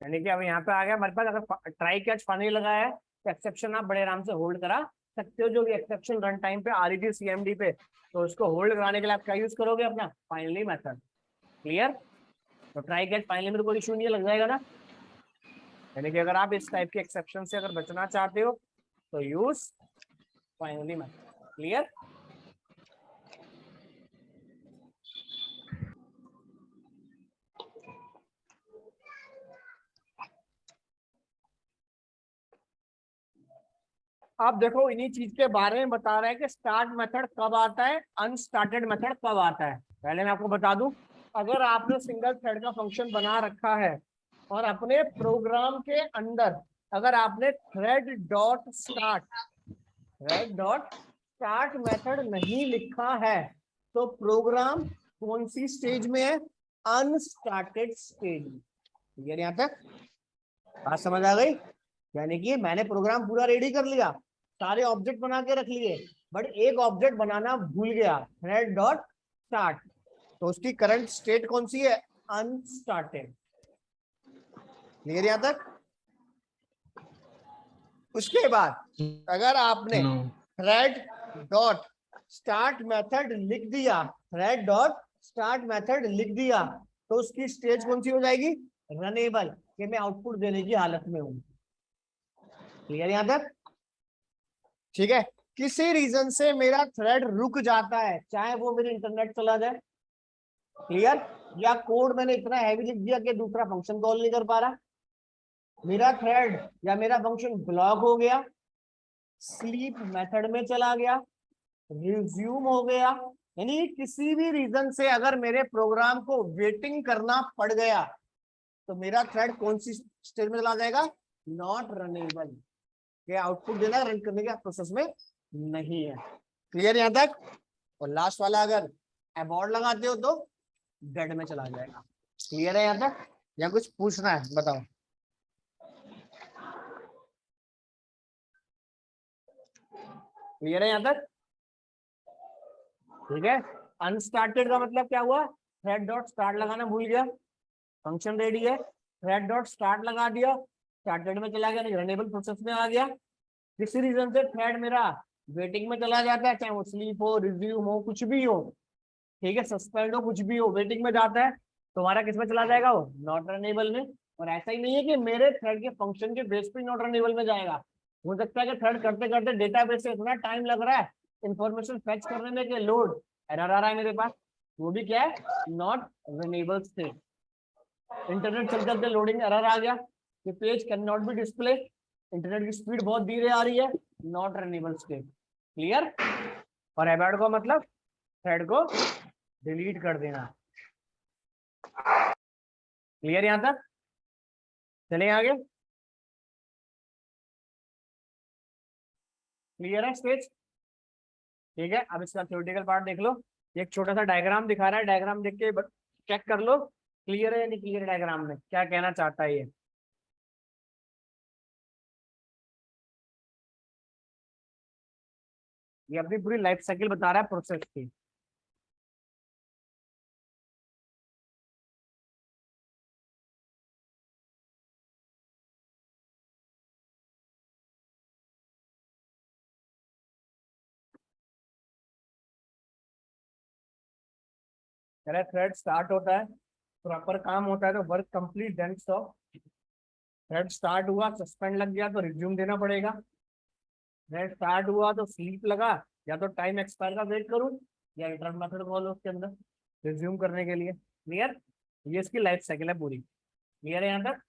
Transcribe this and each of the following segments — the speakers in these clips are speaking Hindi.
यानी कि अब यहाँ पे आ गया हमारे पास, अगर ट्राई कैच फाइनली लगाया है तो एक्सेप्शन आप बड़े आराम से होल्ड करा सकते हो। जो भी एक्सेप्शन रन टाइम पे आ रही थी सीएमडी पे, तो उसको होल्ड कराने के लिए आप क्या यूज करोगे? अपना फाइनली मेथड। क्लियर? तो ट्राई कैच फाइनली में तो कोई इशू नहीं है, लग जाएगा ना। यानी कि अगर आप इस टाइप के एक्सेप्शन से अगर बचना चाहते हो तो यूज फाइनली मेथड। क्लियर? आप देखो इन्हीं चीज के बारे में बता रहे हैं कि स्टार्ट मेथड कब आता है, अनस्टार्टेड मेथड कब आता है। पहले मैं आपको बता दूं, अगर आपने सिंगल थ्रेड का फंक्शन बना रखा है और अपने प्रोग्राम के अंदर अगर आपने थ्रेड डॉट स्टार्ट मेथड नहीं लिखा है, तो प्रोग्राम कौन सी स्टेज में है? अनस्टार्टेड स्टेज में। क्लियर यहां तक? बात समझ आ गई? यानी कि मैंने प्रोग्राम पूरा रेडी कर लिया, सारे ऑब्जेक्ट बना के रख लिए, बट एक ऑब्जेक्ट बनाना भूल गया, थ्रेड डॉट स्टार्ट, तो उसकी करंट स्टेट कौन सी है? अनस्टार्टेड। क्लियर यहां तक? उसके बाद अगर आपने थ्रेड डॉट स्टार्ट मेथड लिख दिया, थ्रेड डॉट स्टार्ट मेथड लिख दिया, तो उसकी स्टेज कौन सी हो जाएगी? रनेबल, कि मैं आउटपुट देने की हालत में हूं। क्लियर यहां तक? ठीक है। किसी रीजन से मेरा थ्रेड रुक जाता है, चाहे वो मेरे इंटरनेट चला जाए, क्लियर, या कोड मैंने इतना हैवी लिख दिया कि दूसरा फंक्शन कॉल नहीं कर पा रहा, मेरा थ्रेड या मेरा फंक्शन ब्लॉक हो गया, स्लीप मेथड में चला गया, रिज्यूम हो गया, यानी किसी भी रीजन से अगर मेरे प्रोग्राम को वेटिंग करना पड़ गया, तो मेरा थ्रेड कौन सी स्टेज में चला जाएगा? नॉट रनेबल, के आउटपुट देना रन करने के प्रोसेस में नहीं है। क्लियर यहां तक? और लास्ट वाला अगर अबॉर्ड लगाते हो तो डेड में चला जाएगा। क्लियर है यहां तक? या कुछ पूछना है? बताओ। क्लियर है यहां तक? ठीक है। अनस्टार्टेड का मतलब क्या हुआ? थ्रेड डॉट स्टार्ट लगाना भूल गया, फंक्शन रेडी है, थ्रेड डॉट स्टार्ट लगा दिया, स्टार्टेड में चला गया, रनेबल प्रोसेस में आ गया। किसी रीजन से थ्रेड मेरा वेटिंग में चला जाता है, चाहे वो स्लीप हो, रिज्यूम हो, कुछ भी हो, ठीक है, सस्पेंड हो, कुछ भी हो, वेटिंग में जाता है, तुम्हारा किस में चला जाएगा? वो नॉट रनेबल में। और ऐसा ही नहीं है कि मेरे थ्रेड के फंक्शन के बेस पे नॉट रनेबल में जाएगा, हो सकता है कि थ्रेड करते करते डेटाबेस से इतना टाइम लग रहा है इंफॉर्मेशन फेच करने में कि लोड एरर आ रहा है मेरे पास, वो भी क्या है? Not runnable state. इंटरनेट चलते चलते लोडिंग एरर आ गया कि page can not be display, internet की स्पीड बहुत धीरे आ रही है, नॉट रनेबल स्टेट। क्लियर? और एबॉर्ड को मतलब थ्रेड को डिलीट कर देना। क्लियर यहां तक? चलें आगे। क्लियर है स्टेज? ठीक है, अब इसका थ्योरेटिकल पार्ट देख लो। एक छोटा सा डायग्राम दिखा रहा है, डायग्राम देख के चेक कर लो क्लियर है या नहीं क्लियर, डायग्राम में क्या कहना चाहता है ये। ये अपनी पूरी लाइफ साइकिल बता रहा है प्रोसेस की। कह रहा है थ्रेड स्टार्ट होता है, प्रॉपर काम होता है तो work complete then stop. Thread start हुआ, सस्पेंड लग गया तो रिज्यूम देना पड़ेगा। थ्रेड स्टार्ट हुआ तो स्लीप लगा, या तो टाइम एक्सपायर का वेट करूं, या रिटर्न मेथड कॉल उसके अंदर रिज्यूम करने के लिए। क्लियर? ये इसकी लाइफ साइकिल है पूरी। क्लियर है यहाँ तक?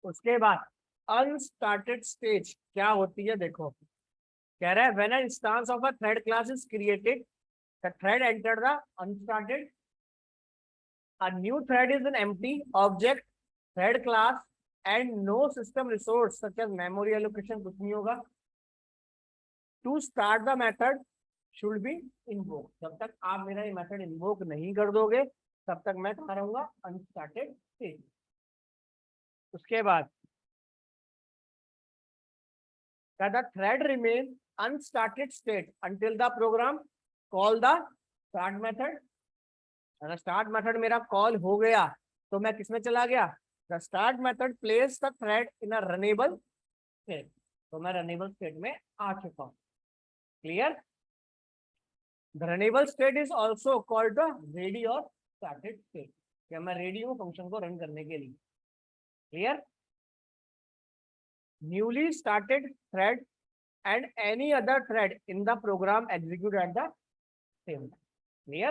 उसके बाद अनस्टार्टेड स्टेज क्या होती है देखो। कह रहा है when a instance of a thread class is created, the thread enter the unstarted, a new thread is an empty object thread class and no system resource such as memory allocation कुछ नहीं होगा। to start the method should be invoked, जब तक आप मेरा ये मेथड इन्वोक नहीं कर दोगे तब तक मैं कहाँ रहूंगा? अनस्टार्टेड स्टेज। उसके बाद the thread remains unstarted state until the program call the start method, अगर स्टार्ट मेथड मेरा कॉल हो गया तो मैं किसमें चला गया, the start method place the thread in a runnable state, तो मैं रनेबल स्टेट में आ चुका हूं। Clear? The runnable state is also called the ready और स्टार्टेड स्टेट, क्या मैं रेडी हूं फंक्शन को रन करने के लिए। Clear? Newly started thread and any other thread in the program execute at the same time. Clear?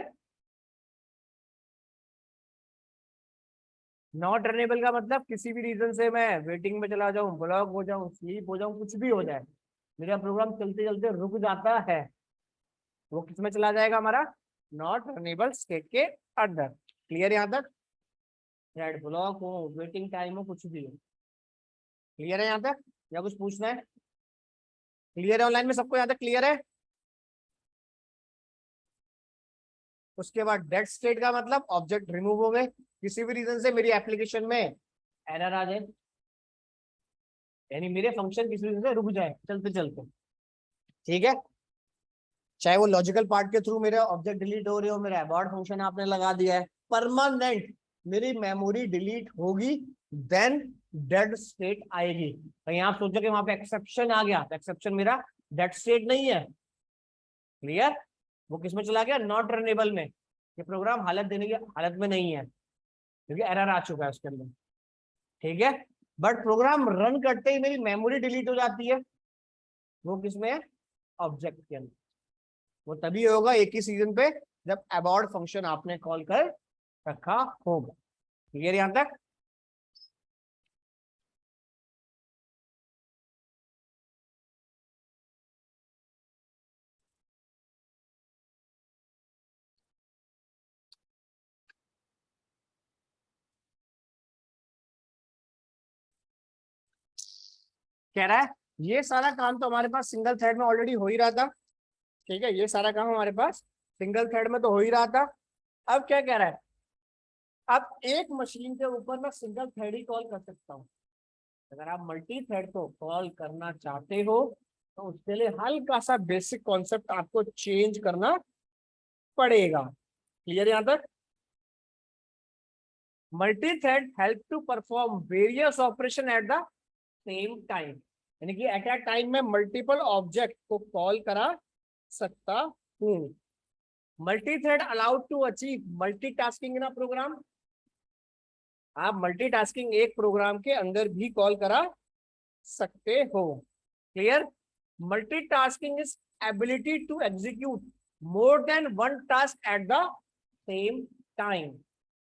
Not runnable का मतलब किसी भी रीजन से मैं वेटिंग में चला जाऊं, ब्लॉक हो जाऊं, स्लीप हो जाऊं, कुछ भी हो जाए, मेरा प्रोग्राम चलते चलते रुक जाता है, वो किस में चला जाएगा, हमारा नॉट रनेबल स्टेट के अंदर। क्लियर? यहां तक थ्रेड ब्लॉक हो, वेटिंग टाइम हो, कुछ भी हो। क्लियर है यहां तक या कुछ पूछना है? क्लियर है ऑनलाइन में सबको? यहां तक क्लियर है? उसके बाद डेड स्टेट का मतलब ऑब्जेक्ट रिमूव हो गए, किसी भी रीजन से मेरी एप्लीकेशन में एरर आ जाए, यानी मेरे फंक्शन किसी रीजन से रुक जाए चलते चलते। ठीक है? चाहे वो लॉजिकल पार्ट के थ्रू मेरे ऑब्जेक्ट डिलीट हो रहे हो, मेरा अबॉर्ट फंक्शन आपने लगा दिया है, परमानेंट मेरी मेमोरी डिलीट होगी, देन डेड स्टेट आएगी। कहीं आप सोचो कि वहां पे एक्सेप्शन आ गया, तो एक्सेप्शन मेरा डेड स्टेट नहीं है। क्लियर? वो किसमें चला गया, नॉट रनेबल में, ये प्रोग्राम हालत देने की हालत में नहीं है क्योंकि एरर आ चुका है उसके अंदर। ठीक है? बट प्रोग्राम रन करते ही मेरी मेमोरी डिलीट हो जाती है, वो किसमें है, ऑब्जेक्ट के अंदर। वो तभी होगा एक ही सीजन पे जब अबॉर्ट फंक्शन आपने कॉल कर रखा होगा। क्लियर यहां तक? कह रहा है ये सारा काम तो हमारे पास सिंगल थ्रेड में ऑलरेडी हो ही रहा था। ठीक है, ये सारा काम हमारे पास सिंगल थ्रेड में तो हो ही रहा था। अब क्या कह रहा है, अब एक मशीन के ऊपर मैं सिंगल थ्रेड ही कॉल कर सकता हूँ। अगर आप मल्टी थ्रेड को कॉल करना चाहते हो तो उसके लिए हल्का सा बेसिक कॉन्सेप्ट आपको चेंज करना पड़ेगा। क्लियर यहां तक? Multi thread help to perform various operation at the same time, यानी कि एट अ टाइम में मल्टीपल ऑब्जेक्ट को कॉल करा सकता हूं। Multi thread allowed to achieve multitasking in a program, आप मल्टीटास्किंग एक प्रोग्राम के अंदर भी कॉल करा सकते हो। Clear? Multitasking is ability to execute more than one task at the same time.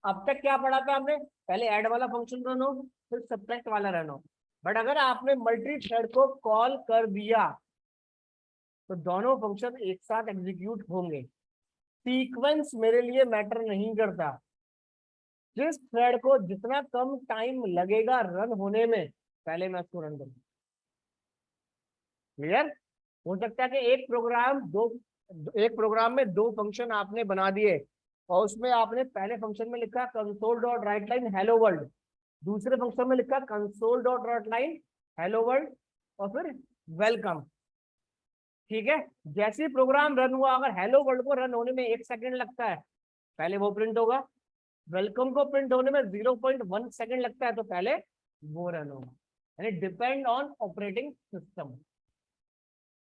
अब तक क्या पढ़ा था हमने, पहले ऐड वाला फंक्शन रन हो, फिर सब्ट्रैक्ट वाला रन हो, बट अगर आपने मल्टी थ्रेड को कॉल कर दिया तो दोनों फंक्शन एक साथ एग्जीक्यूट होंगे। सीक्वेंस मेरे लिए मैटर नहीं करता, जिस थ्रेड को जितना कम टाइम लगेगा रन होने में पहले मैं उसको रन करूँ। क्लियर? हो सकता है कि एक प्रोग्राम में दो फंक्शन आपने बना दिए और उसमें आपने पहले फंक्शन में लिखा console dot right line hello world, दूसरे फंक्शन में लिखा console dot right line hello world और फिर वेलकम। ठीक है, जैसे ही प्रोग्राम रन हुआ, अगर हेलो वर्ल्ड को रन होने में 1 सेकंड लगता है पहले वो प्रिंट होगा, वेलकम को प्रिंट होने में 0.1 सेकंड लगता है तो पहले वो रन होगा, यानी डिपेंड ऑन ऑपरेटिंग सिस्टम।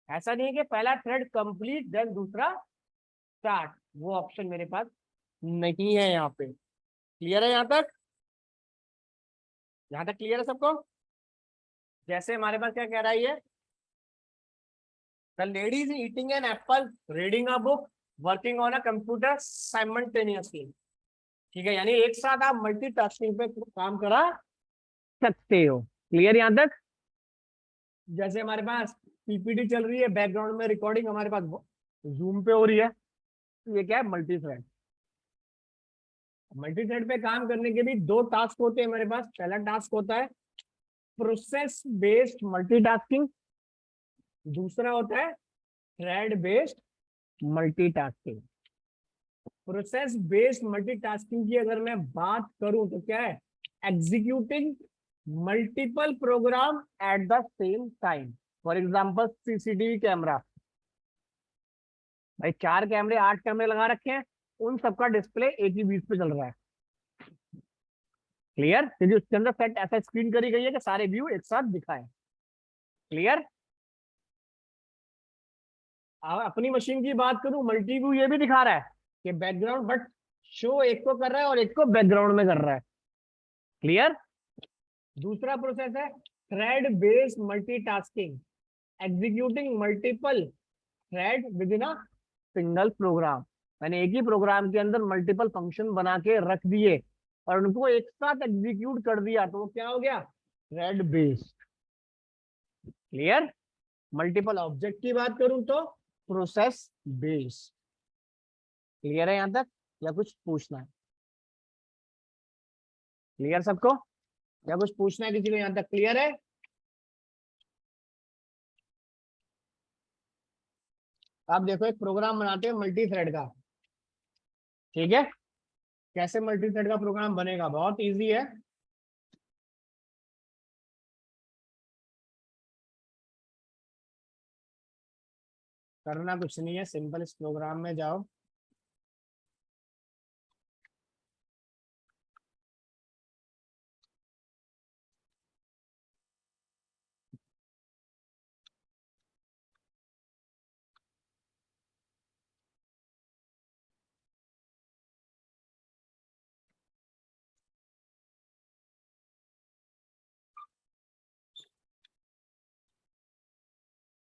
ऐसा नहीं है कि पहला थ्रेड कंप्लीट देन दूसरा स्टार्ट, वो ऑप्शन मेरे पास नहीं है यहाँ पे। क्लियर है यहाँ तक? यहाँ तक क्लियर है सबको? जैसे हमारे पास क्या कह रहा है ये, the lady is eating an apple, reading a book, working on a computer simultaneously. ठीक है, यानी एक साथ आप मल्टीटास्किंग पे काम करा सकते हो। क्लियर यहाँ तक? जैसे हमारे पास पीपीटी चल रही है, बैकग्राउंड में रिकॉर्डिंग हमारे पास जूम पे हो रही है, ये क्या है, मल्टी थ्रेड। मल्टी थ्रेड पे काम करने के भी दो टास्क होते हैं हमारे पास। पहला टास्क होता है प्रोसेस बेस्ड मल्टीटास्किंग, दूसरा होता है thread based multitasking. Process based multitasking की अगर मैं बात करूं तो क्या है, executing multiple program at the same time. For example CCTV camera, भाई 4 कैमरे 8 कैमरे लगा रखे हैं, उन सबका डिस्प्ले एक ही व्यूज पे चल रहा है। क्लियर? क्योंकि उसके अंदर सेट ऐसा स्क्रीन करी गई है कि सारे व्यू एक साथ दिखाए। क्लियर? अब अपनी मशीन की बात करूं, मल्टी व्यू ये भी दिखा रहा है कि बैकग्राउंड, बट शो एक को कर रहा है और एक को बैकग्राउंड में कर रहा है। क्लियर? दूसरा प्रोसेस है thread based multitasking, executing multiple thread within a single program. मैंने एक ही प्रोग्राम के अंदर मल्टीपल फंक्शन बना के रख दिए और उनको एक साथ एग्जीक्यूट कर दिया, तो वो क्या हो गया? Thread based. Clear? Multiple object की बात करूं तो प्रोसेस बेस्ड। क्लियर है यहां तक, या कुछ पूछना है? क्लियर सबको, या कुछ पूछना है किसी को? यहां तक क्लियर है? आप देखो, एक प्रोग्राम बनाते हैं मल्टी थ्रेड का। ठीक है? कैसे मल्टी थ्रेड का प्रोग्राम बनेगा? बहुत इजी है। करना कुछ नहीं है, सिंपल इस प्रोग्राम में जाओ।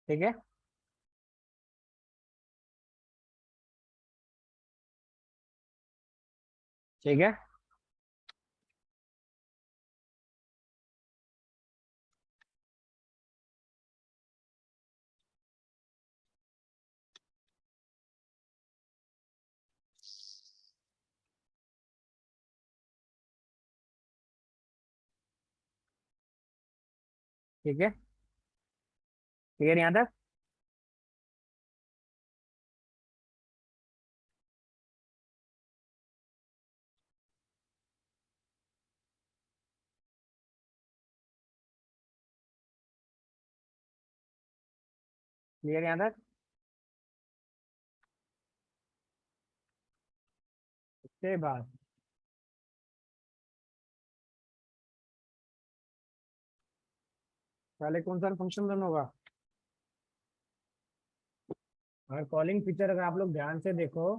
ठीक है? ठीक है? ठीक है? क्लियर यहां तक? क्लियर यहां तक? उसके बाद पहले कौन सा फंक्शन रन होगा? अगर कॉलिंग फीचर अगर आप लोग ध्यान से देखो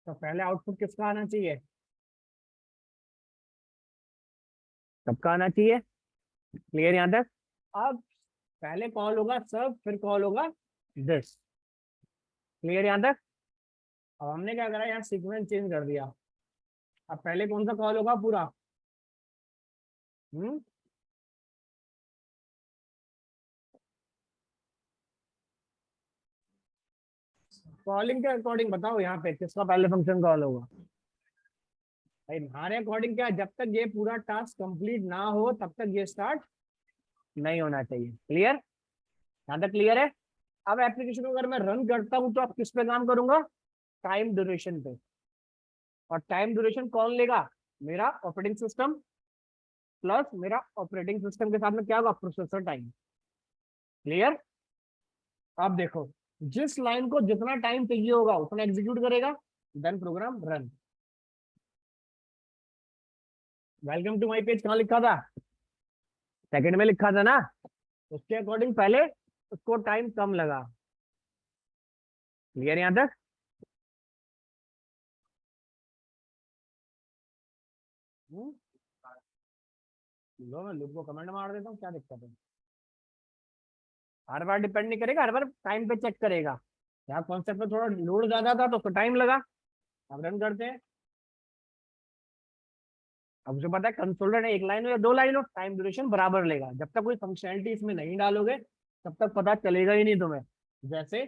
तो पहले आउटपुट किसका आना चाहिए? सबका आना चाहिए। क्लियर यहां तक? अब पहले कॉल होगा सब, फिर कॉल होगा दिस। क्लियर यहां तक? अब हमने क्या करा, यहाँ सीक्वेंस चेंज कर दिया। अब पहले कौन सा कॉल होगा पूरा? हम्म कॉलिंग के अकॉर्डिंग बताओ यहाँ पे किसका पहले फंक्शन कॉल होगा? भाई हमारे अकॉर्डिंग क्या है, जब तक ये पूरा टास्क कंप्लीट ना हो तब तक ये स्टार्ट नहीं होना चाहिए। क्लियर? यहाँ तक क्लियर है? अब एप्लीकेशन को अगर मैं रन करता हूँ तो आप किस पे काम करूंगा? टाइम ड्यूरेशन पे। और टाइम ड्यूरेशन कौन लेगा? मेरा ऑपरेटिंग सिस्टम, प्लस मेरा ऑपरेटिंग सिस्टम के साथ में क्या होगा? Processor time. क्लियर? अब देखो, जिस लाइन को जितना टाइम चाहिए होगा उतना एग्जीक्यूट करेगा, then program run. Welcome to my page कहाँ लिखा था? सेकंड में लिखा था ना? उसके अकॉर्डिंग पहले उसको टाइम कम लगा। क्लियर यहां तक? हम्म? लो मैं लूप को कमेंट मार देता हूँ, क्या दिक्कत है? हर बार डिपेंड नहीं करेगा, हर बार टाइम पे चेक करेगा। यहाँ कॉन्सेप्ट में थोड़ा लोड ज्यादा था तो उसको टाइम लगा। अब रन करते हैं। अब उसे पता है कंसोलर ने एक लाइन हो या दो लाइन हो, टाइम ड्यूरेशन बराबर लेगा। जब तक कोई फंक्शनैलिटी इसमें नहीं डालोगे तब तक पता चलेगा ही नहीं तुम्हें। जैसे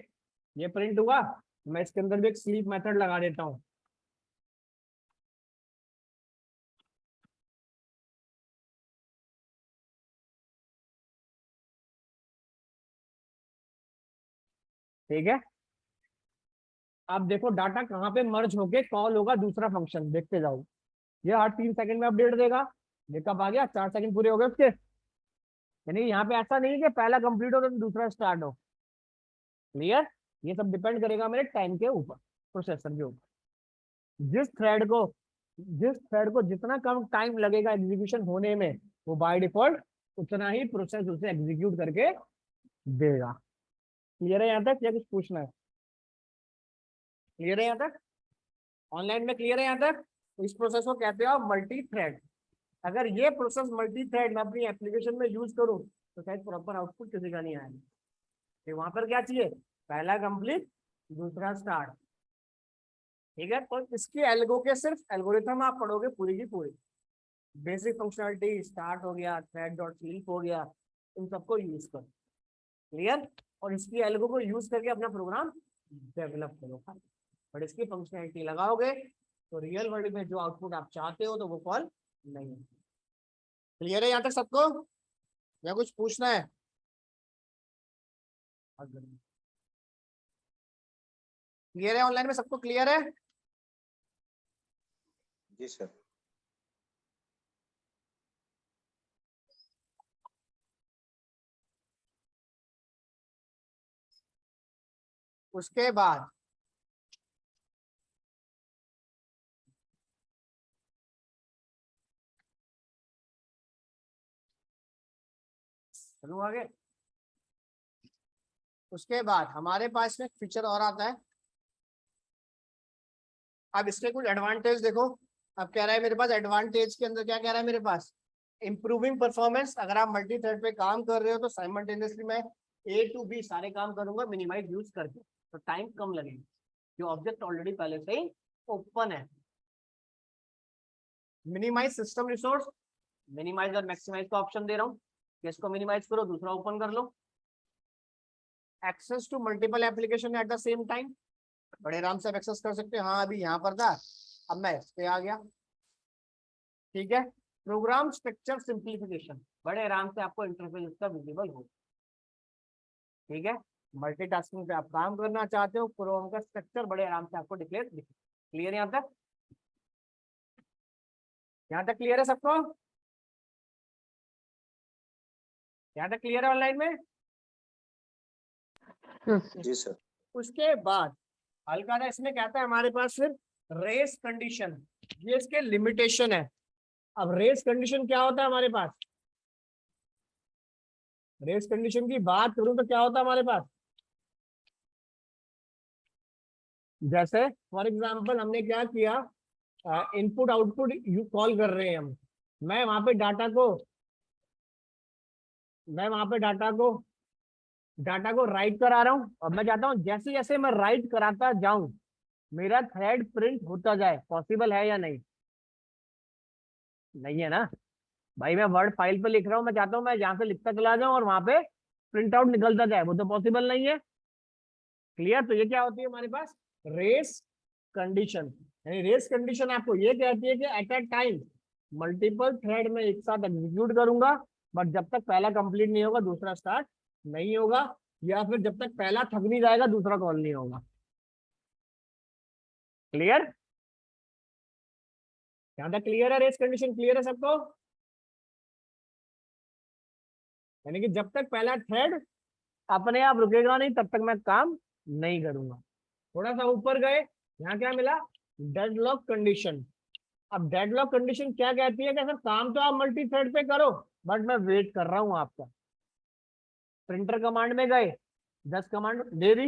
ये प्रिंट हुआ, मैं इसके अंदर भी एक स्लीप मेथड लगा देता हूँ। ठीक है? अब देखो डाटा कहाँ पे मर्ज होके कॉल होगा दूसरा फंक्शन, देखते जाओ। ये हर 3 सेकंड में अपडेट देगा। ये कब आ गया? 4 सेकंड पूरे हो गए उसके। यानी यहाँ पे ऐसा नहीं है कि पहला कंप्लीट हो तो दूसरा स्टार्ट हो। क्लियर? ये सब डिपेंड करेगा मेरे टाइम के ऊपर। प्रोसेसर के ऊपर। जिस थ्रेड को जितना कम टाइम लगेगा एग्जीक्यूशन होने में, वो बाय डिफॉल्ट उतना ही प्रोसेस उसे एग्जीक्यूट करके देगा। क्लियर है यहाँ तक या कुछ पूछना है? क्लियर है यहाँ तक? ऑनलाइन में क्लियर है यहाँ तक? इस प्रोसेस को कहते हैं मल्टी थ्रेड। अगर ये प्रोसेस मल्टी थ्रेड मैं अपनी एप्लीकेशन में यूज करूँ तो शायद प्रॉपर आउटपुट किसी का नहीं आएगा। तो वहां पर क्या चाहिए? पहला कंप्लीट, दूसरा स्टार्ट। ठीक है, तो इसके एल्गो के सिर्फ एल्गोरिथम आप पढ़ोगे पूरी की पूरी। बेसिक फंक्शनलिटी स्टार्ट हो गया, थ्रेड डॉट स्लीप हो गया, इन सबको यूज करो। क्लियर? और इसकी एल्गो को यूज करके अपना प्रोग्राम डेवलप करो। बट इसकी फंक्शनलिटी लगाओगे तो रियल वर्ल्ड में जो आउटपुट आप चाहते हो तो वो कॉल नहीं है। क्लियर है यहाँ तक सबको या कुछ पूछना है? क्लियर है? ऑनलाइन में सबको क्लियर है? जी सर। उसके बाद चलो आगे। उसके बाद हमारे पास में फीचर और आता है। अब इसके कुछ एडवांटेज देखो। अब कह रहा है मेरे पास एडवांटेज के अंदर क्या कह रहा है मेरे पास? Improving performance. अगर आप मल्टी थ्रेड पे काम कर रहे हो तो साइमल्टेनियसली मैं A to B सारे काम करूंगा मिनिमाइज यूज करके, तो टाइम कम लगेगा। जो ऑब्जेक्ट ऑलरेडी पहले से ही ओपन है। मिनिमाइज सिस्टम रिसोर्स, मिनिमाइज और मैक्सिमाइज का ऑप्शन दे रहा हूँ। इसको मिनिमाइज करो, दूसरा ओपन कर लो। Access to multiple application at the same time, बड़े आराम से एक्सेस कर सकते हो। हाँ अभी यहाँ पर था, अब मैं इस पे आ गया। ठीक है। प्रोग्राम स्ट्रक्चर सिंप्लीफिकेशन, बड़े आराम से आपको इंटरफेस इसका विजिबल हो। ठीक है, मल्टीटास्किंग पे आप काम करना चाहते हो, प्रोग्राम का स्ट्रक्चर बड़े आराम से आपको डिक्लेयर दिखे। क्लियर है यहाँ तक? यहाँ तक क्लियर है सबको? यहाँ तक क्लियर है ऑनलाइन में? जी सर। उसके बाद हल्का सा इसमें कहता है हमारे पास फिर रेस कंडीशन, ये इसके लिमिटेशन है। अब रेस कंडीशन क्या होता है हमारे पास? रेस कंडीशन की बात करूं तो क्या होता है हमारे पास? जैसे फॉर एग्जांपल हमने क्या किया, इनपुट आउटपुट यू कॉल कर रहे हैं हम। मैं वहां पे डाटा को राइट करा रहा हूं, और मैं चाहता हूं जैसे जैसे मैं राइट कराता जाऊं मेरा थ्रेड प्रिंट होता जाए। पॉसिबल है या नहीं? नहीं है ना भाई। मैं वर्ड फाइल पे लिख रहा हूँ, मैं चाहता हूँ मैं यहाँ से लिखता चला जाऊं और वहां पे प्रिंट आउट निकलता जाए, वो तो पॉसिबल नहीं है। क्लियर? तो ये क्या होती है हमारे पास? Race condition. यानी रेस कंडीशन आपको ये कहती है कि at a time multiple thread में एक साथ एग्जीक्यूट करूंगा, बट जब तक पहला कंप्लीट नहीं होगा दूसरा स्टार्ट नहीं होगा, या फिर जब तक पहला थक नहीं जाएगा दूसरा कॉल नहीं होगा। क्लियर? यहां तक क्लियर है? रेस कंडीशन क्लियर है सबको? यानी कि जब तक पहला थ्रेड अपने आप रुकेगा नहीं तब तक मैं काम नहीं करूंगा। थोड़ा सा ऊपर गए, यहाँ क्या मिला? Deadlock condition. अब डेडलॉक कंडीशन क्या कहती है कि सर काम तो आप मल्टी थ्रेड पे करो, बट मैं वेट कर रहा हूं आपका। प्रिंटर कमांड में गए, 10 कमांड दे दी,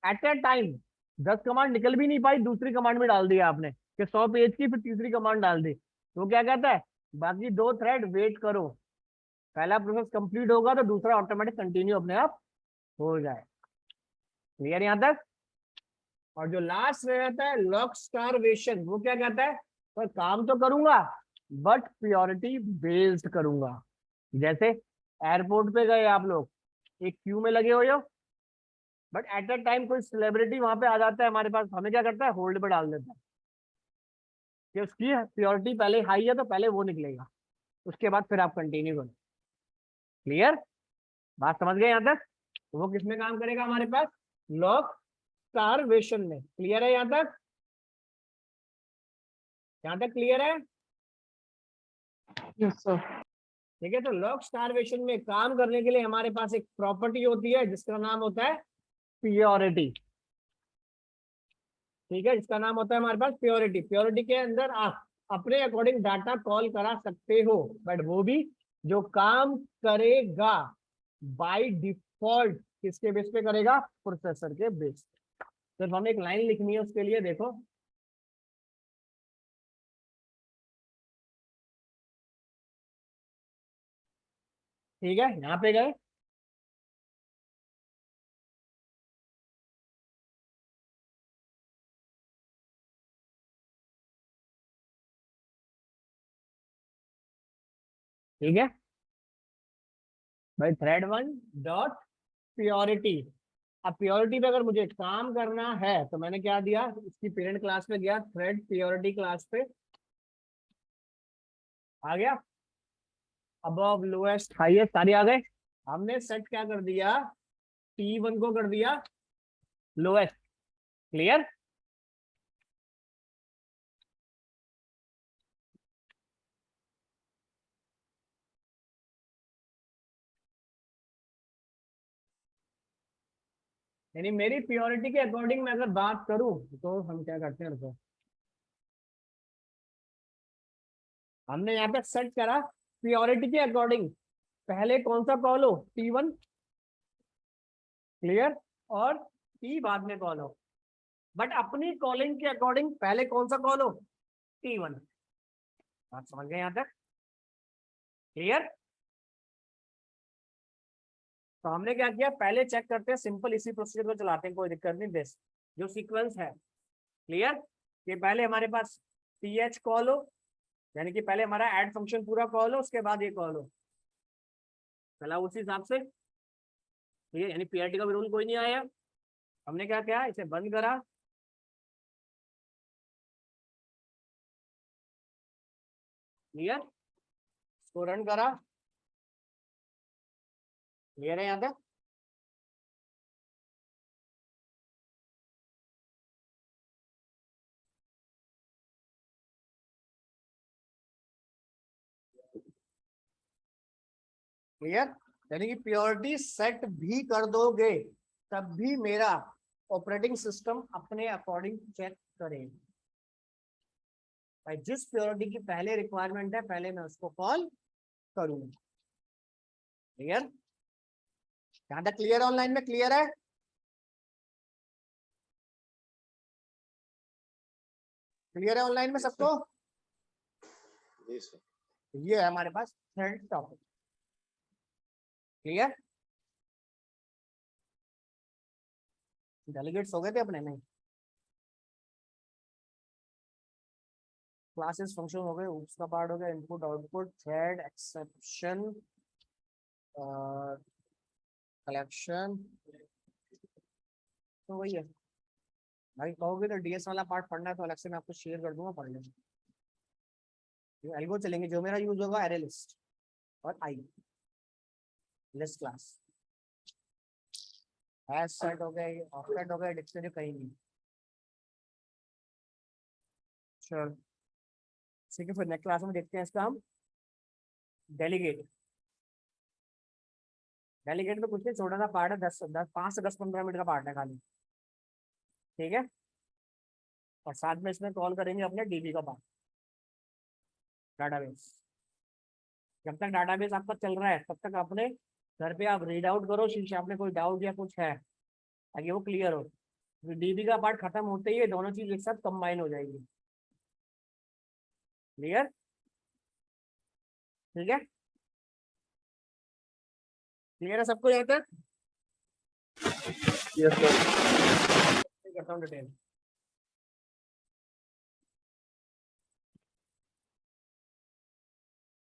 एट ए टाइम 10 कमांड निकल भी नहीं पाई, दूसरी कमांड में डाल दिया आपने कि 100 पेज की, फिर तीसरी कमांड डाल दी। तो क्या कहता है? बाकी 2 थ्रेड वेट करो, पहला प्रोसेस कंप्लीट होगा तो दूसरा ऑटोमेटिक कंटिन्यू अपने आप हो जाए। क्लियर यहां तक? और जो लास्ट रहता है लॉक स्टारवेशन, वो क्या कहता है? पर काम तो करूंगा बट प्योरिटी बेस्ड करूंगा। जैसे एयरपोर्ट पे गए आप लोग, एक क्यू में लगे हुए हो, बट एट अ टाइम कोई सेलिब्रिटी वहां पे आ जाता है हमारे पास, हमें क्या करता है? होल्ड पे डाल देता है कि उसकी प्योरिटी पहले हाई है तो पहले वो निकलेगा, उसके बाद फिर आप कंटिन्यू करो। क्लियर? बात समझ गए यहाँ तक? तो वो किसमें काम करेगा हमारे पास? लॉक स्टारवेशन में। क्लियर है यहाँ तक? यहाँ तक क्लियर है? Yes sir. ठीक है, तो लॉक स्टारवेशन में काम करने के लिए हमारे पास एक प्रॉपर्टी होती है जिसका नाम होता है प्योरिटी। ठीक है, इसका नाम होता है हमारे पास प्योरिटी। प्योरिटी के अंदर आप अपने अकॉर्डिंग डाटा कॉल करा सकते हो, बट वो भी जो काम करेगा बाय डिफॉल्ट किसके बेस पे करेगा, प्रोसेसर के बेस। सिर्फ हमें एक लाइन लिखनी है उसके लिए, देखो ठीक है, यहाँ पे गए, ठीक है भाई, थ्रेड वन डॉट प्योरिटी। अब प्योरिटी पे अगर मुझे काम करना है तो मैंने क्या दिया, इसकी पेरेंट क्लास में गया, थ्रेड प्योरिटी क्लास पे आ गया, अबव लोएस्ट हाईएस्ट सारी आ गए। हमने सेट क्या कर दिया, T1 को कर दिया लोएस्ट। क्लियर, यानी मेरी प्योरिटी के अकॉर्डिंग मैं अगर बात करूं तो हम क्या करते हैं, रुको, हमने यहाँ पे सेट करा प्योरिटी के अकॉर्डिंग पहले कौन सा कॉल हो, T1। क्लियर, और T बाद में कॉल हो, बट अपनी कॉलिंग के अकॉर्डिंग पहले कौन सा कॉल हो, T1। बात समझ गए यहाँ तक, क्लियर। तो हमने क्या किया, पहले चेक करते हैं, सिंपल इसी प्रोसीजर को चलाते हैं, कोई दिक्कत नहीं, बेस जो सीक्वेंस है। क्लियर, कि पहले हमारे पास TH कॉल हो, यानी कि पहले हमारा ऐड फंक्शन पूरा कॉल हो, उसके बाद ये कॉल हो, चला उसी हिसाब से। ठीक है, यानी PRT का भी रूल कोई नहीं आया। हमने क्या किया, इसे बंद करा, क्लियर, इसको रन करा, क्लियर है यहाँ तक। क्लियर, यानी कि प्योरिटी सेट भी कर दोगे तब भी मेरा ऑपरेटिंग सिस्टम अपने अकॉर्डिंग चेक करेगा भाई, जिस प्योरिटी की पहले रिक्वायरमेंट है पहले मैं उसको कॉल करूंगा। क्लियर, यहां तक क्लियर, ऑनलाइन में क्लियर है, क्लियर है ऑनलाइन में सबको। ये है हमारे पास थर्ड टॉपिक, क्लियर। डेलीगेट्स हो गए थे अपने, नहीं क्लासेस फंक्शन हो गए, उसका पार्ट हो गया, input output thread exception collection, तो वही है भाई। कहोगे तो DS वाला पार्ट पढ़ना है तो अलग से मैं आपको शेयर कर दूंगा, पढ़ लेना। एल्गो चलेंगे, जो मेरा यूज होगा एरे लिस्ट और आई लिस्ट क्लास, हैश सेट हो गए, ऑफसेट हो गए, डिक्शनरी कहीं नहीं। चलो ठीक है, फिर नेक्स्ट क्लास में देखते हैं इसका हम डेलीगेट। डेलीगेट में कुछ नहीं, छोटा सा पार्ट है, 5 से 10 15 मिनट का पार्ट है खाली, ठीक है। और साथ में इसमें कॉल करेंगे अपने DB का पार्ट, डाटाबेस। जब तक डाटाबेस आपका चल रहा है तब तक अपने घर पे आप रीड आउट करो शीर्षक, आपने कोई डाउट या कुछ है ताकि वो क्लियर हो। DB का पार्ट खत्म होते ही ये दोनों चीज एक साथ कंबाइन हो जाएगी। क्लियर, ठीक है, क्लियर है सबको यहाँ तक। Yes sir. करता हूँ डिटेल।